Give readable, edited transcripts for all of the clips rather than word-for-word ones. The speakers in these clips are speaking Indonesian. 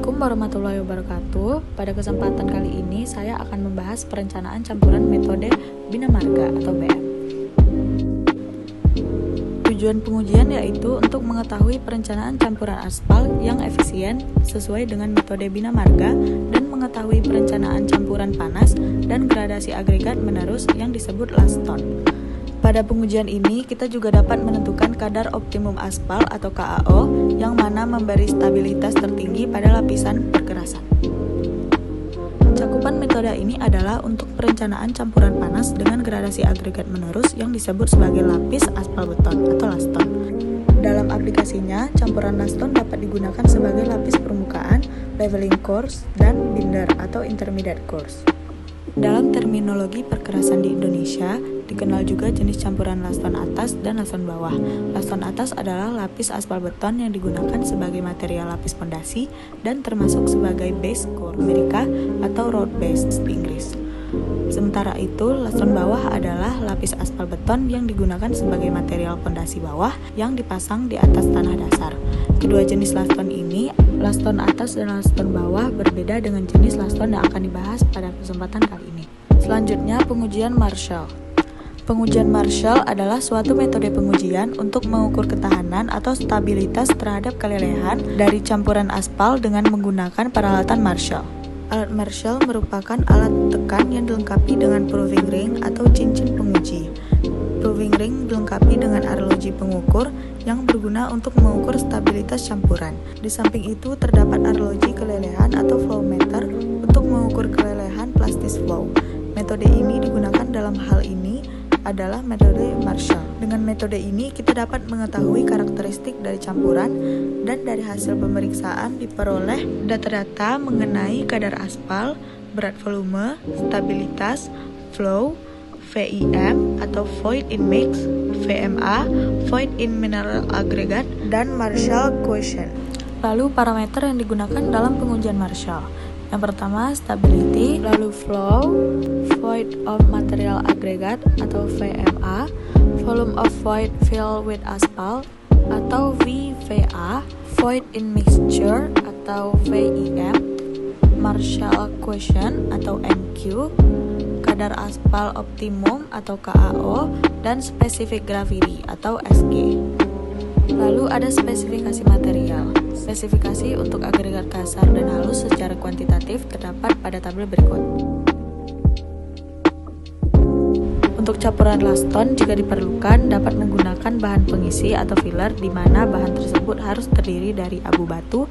Assalamualaikum warahmatullahi wabarakatuh. Pada kesempatan kali ini saya akan membahas perencanaan campuran metode bina marga atau BM. Tujuan pengujian yaitu untuk mengetahui perencanaan campuran aspal yang efisien sesuai dengan metode bina marga dan mengetahui perencanaan campuran panas dan gradasi agregat menerus yang disebut laston. Pada pengujian ini, kita juga dapat menentukan kadar optimum aspal atau KAO yang mana memberi stabilitas tertinggi pada lapisan perkerasan. Cakupan metode ini adalah untuk perencanaan campuran panas dengan gradasi agregat menerus yang disebut sebagai lapis aspal beton atau laston. Dalam aplikasinya, campuran laston dapat digunakan sebagai lapis permukaan, leveling course, dan binder atau intermediate course. Dalam terminologi perkerasan di Indonesia, dikenal juga jenis campuran laston atas dan laston bawah. Laston atas adalah lapis aspal beton yang digunakan sebagai material lapis fondasi dan termasuk sebagai base core Amerika atau road base di Inggris. Sementara itu, laston bawah adalah lapis aspal beton yang digunakan sebagai material fondasi bawah yang dipasang di atas tanah dasar. Kedua jenis laston ini, laston atas dan laston bawah, berbeda dengan jenis laston yang akan dibahas pada kesempatan kali ini. Selanjutnya, pengujian Marshall. Pengujian Marshall adalah suatu metode pengujian untuk mengukur ketahanan atau stabilitas terhadap kelelehan dari campuran aspal dengan menggunakan peralatan Marshall. Alat Marshall merupakan alat tekan yang dilengkapi dengan proving ring atau cincin penguji. Proving ring dilengkapi dengan arloji pengukur yang berguna untuk mengukur stabilitas campuran. Di samping itu terdapat arloji kelelehan atau flow meter untuk mengukur kelelehan plastis flow. Metode ini digunakan dalam hal ini adalah metode Marshall. Dengan metode ini kita dapat mengetahui karakteristik dari campuran dan dari hasil pemeriksaan diperoleh data-data mengenai kadar aspal, berat volume, stabilitas, flow, VIM atau void in mix, VMA, void in mineral aggregate, dan Marshall quotient. Lalu parameter yang digunakan dalam pengujian Marshall. Yang pertama stability, lalu flow, void of material aggregate atau VMA, volume of void filled with asphalt atau VVA, void in mixture atau VIM, Marshall quotient atau MQ, kadar aspal optimum atau KAO, dan specific gravity atau SG. Lalu ada spesifikasi material. Spesifikasi untuk agregat kasar dan halus secara kuantitatif terdapat pada tabel berikut. Untuk campuran laston, jika diperlukan, dapat menggunakan bahan pengisi atau filler di mana bahan tersebut harus terdiri dari abu batu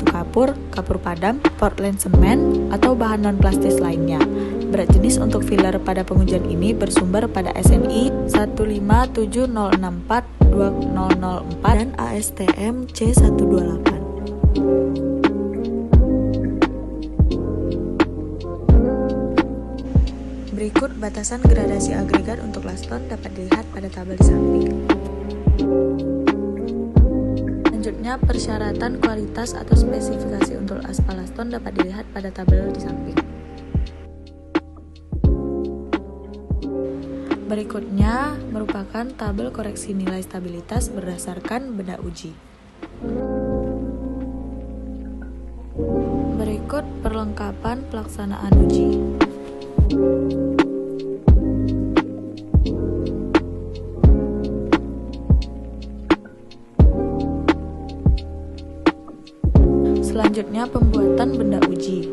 kapur, kapur padam, Portland semen, atau bahan non-plastis lainnya. Berat jenis untuk filler pada pengujian ini bersumber pada SNI 15706420004 dan ASTM C128. Berikut batasan gradasi agregat untuk laston dapat dilihat pada tabel di samping. Selanjutnya, persyaratan kualitas atau spesifikasi untuk aspal laston dapat dilihat pada tabel di samping. Berikutnya merupakan tabel koreksi nilai stabilitas berdasarkan benda uji. Berikut perlengkapan pelaksanaan uji. Selanjutnya pembuatan benda uji.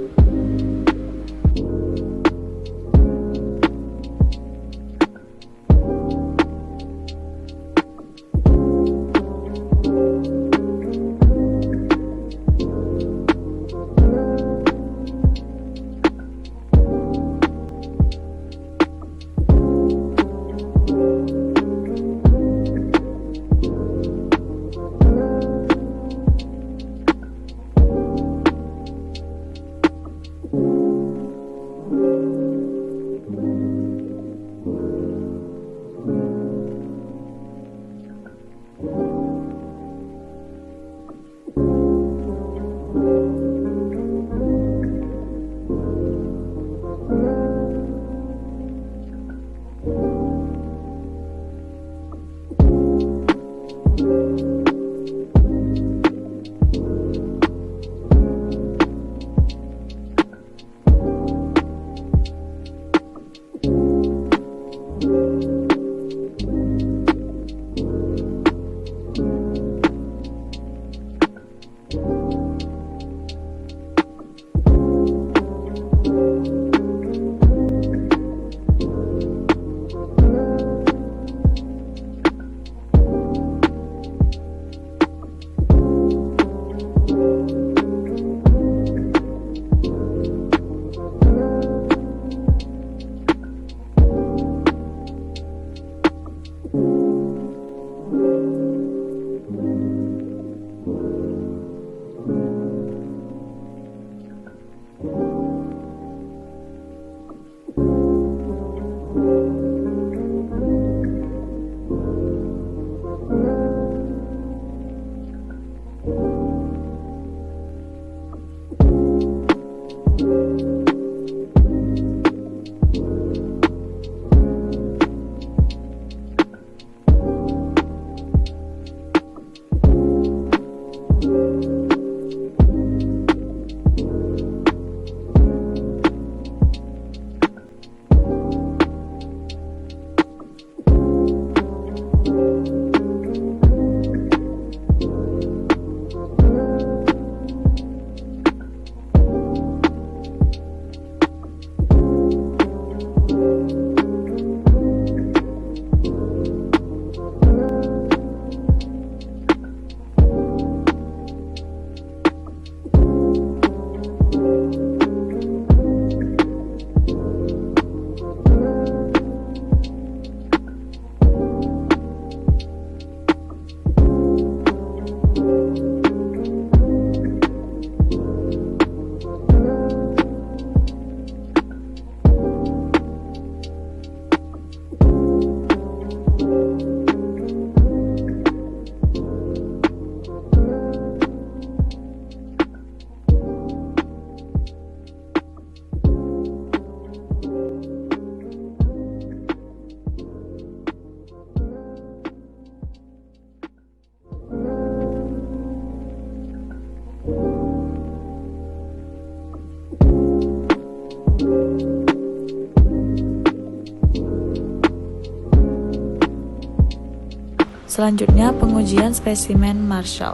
Selanjutnya, pengujian spesimen Marshall.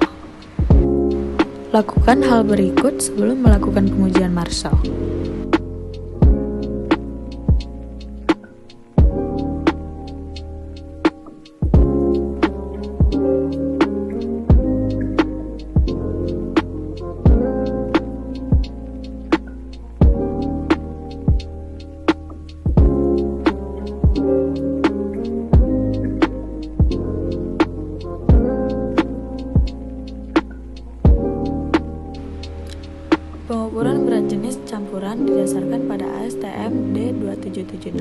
Lakukan hal berikut sebelum melakukan pengujian Marshall. Pengukuran berat jenis campuran didasarkan pada ASTM D2776.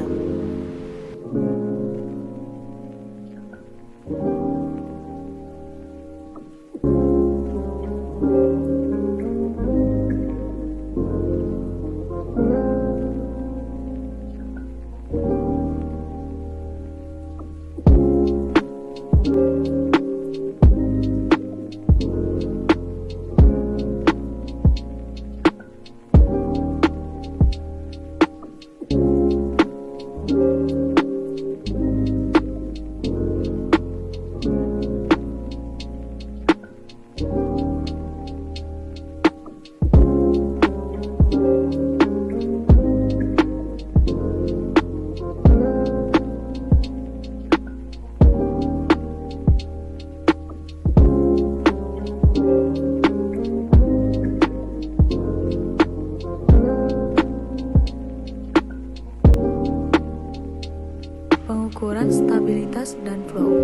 Pengukuran stabilitas dan flow.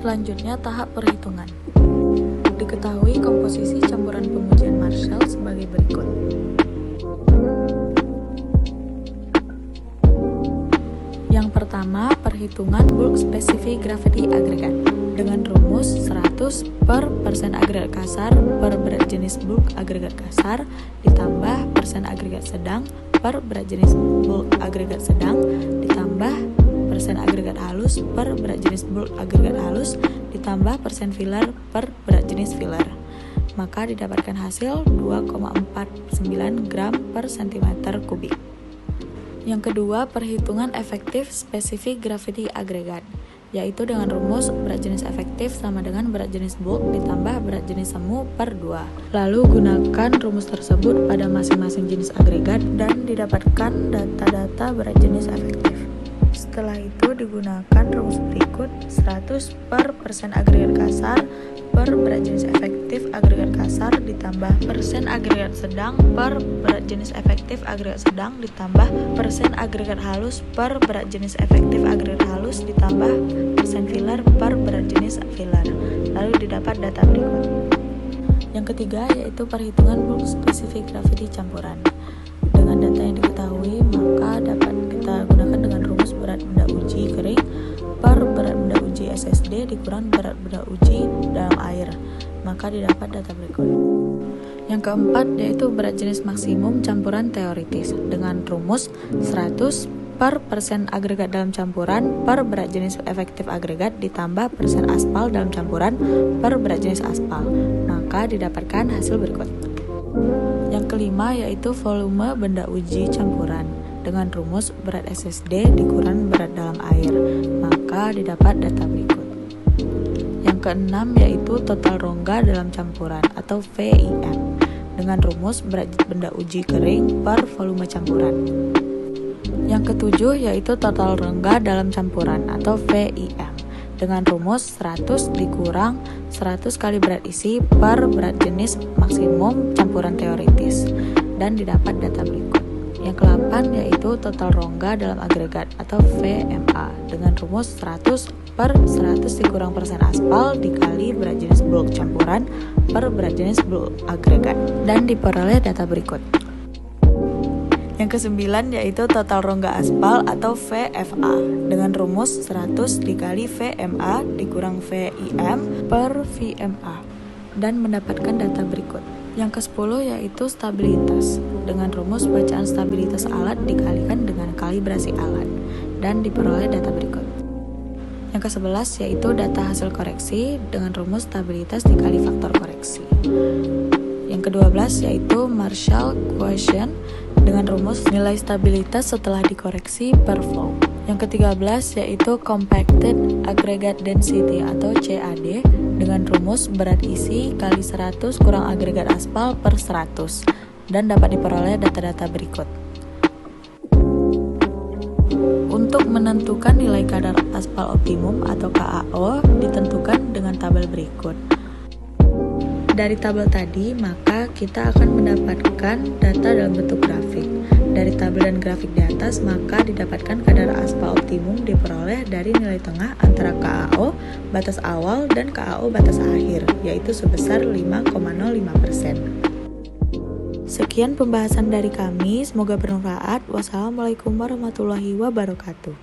Selanjutnya, tahap perhitungan. Diketahui komposisi campuran pengujian Marshall sebagai berikut. Yang pertama, perhitungan bulk specific gravity agregat dengan rumus 100 per persen agregat kasar per berat jenis bulk agregat kasar ditambah persen agregat sedang per berat jenis bulk agregat sedang ditambah persen agregat halus per berat jenis bulk agregat halus ditambah persen filler per berat jenis filler. Maka didapatkan hasil 2,49 gram per cm kubik. Yang kedua, perhitungan efektif spesifik gravity agregat, yaitu dengan rumus berat jenis efektif sama dengan berat jenis bulk ditambah berat jenis semu per 2. Lalu gunakan rumus tersebut pada masing-masing jenis agregat dan didapatkan data-data berat jenis efektif. Setelah itu digunakan rumus berikut 100 per persen agregat kasar per berat jenis efektif agregat kasar ditambah persen agregat sedang per berat jenis efektif agregat sedang ditambah persen agregat halus per berat jenis efektif agregat halus ditambah persen filler per berat jenis filler. Lalu didapat data berikut. Yang ketiga yaitu perhitungan bulk specific gravity campuran. Dengan data yang diketahui, maka dapat kita gunakan dengan rumus berat benda uji kering per berat benda uji SSD dikurang berat benda uji dalam air, maka didapat data berikut. Yang keempat yaitu berat jenis maksimum campuran teoritis dengan rumus 100 per persen agregat dalam campuran per berat jenis efektif agregat ditambah persen aspal dalam campuran per berat jenis aspal, maka didapatkan hasil berikut. Yang kelima yaitu volume benda uji campuran dengan rumus berat SSD dikurang berat dalam air, maka didapat data berikut. Yang keenam yaitu total rongga dalam campuran atau VIM dengan rumus berat benda uji kering per volume campuran. Yang ketujuh yaitu total rongga dalam campuran atau VIM dengan rumus 100 dikurang 100 kali berat isi per berat jenis maksimum campuran teoritis dan didapat data berikut. Yang ke-8 yaitu total rongga dalam agregat atau VMA dengan rumus 100 per 100 dikurang persen aspal dikali berat jenis bulk campuran per berat jenis bulk agregat dan diperoleh data berikut. Yang ke-9 yaitu total rongga aspal atau VFA dengan rumus 100 dikali VMA dikurang VIM per VMA dan mendapatkan data berikut. Yang ke-10 yaitu stabilitas dengan rumus bacaan stabilitas alat dikalikan dengan kalibrasi alat dan diperoleh data berikut. Yang ke-11 yaitu data hasil koreksi dengan rumus stabilitas dikali faktor koreksi. Yang ke-12 yaitu Marshall quotient dengan rumus nilai stabilitas setelah dikoreksi per flow. Yang ke-13 yaitu Compacted Aggregate Density atau CAD dengan rumus berat isi kali 100 kurang agregat aspal per 100 dan dapat diperoleh data-data berikut. Untuk menentukan nilai kadar aspal optimum atau KAO ditentukan dengan tabel berikut. Dari tabel tadi, maka kita akan mendapatkan data dalam bentuk grafik. Dari tabel dan grafik di atas, maka didapatkan kadar aspal optimum diperoleh dari nilai tengah antara KAO batas awal dan KAO batas akhir, yaitu sebesar 5,05%. Sekian pembahasan dari kami, semoga bermanfaat. Wassalamualaikum warahmatullahi wabarakatuh.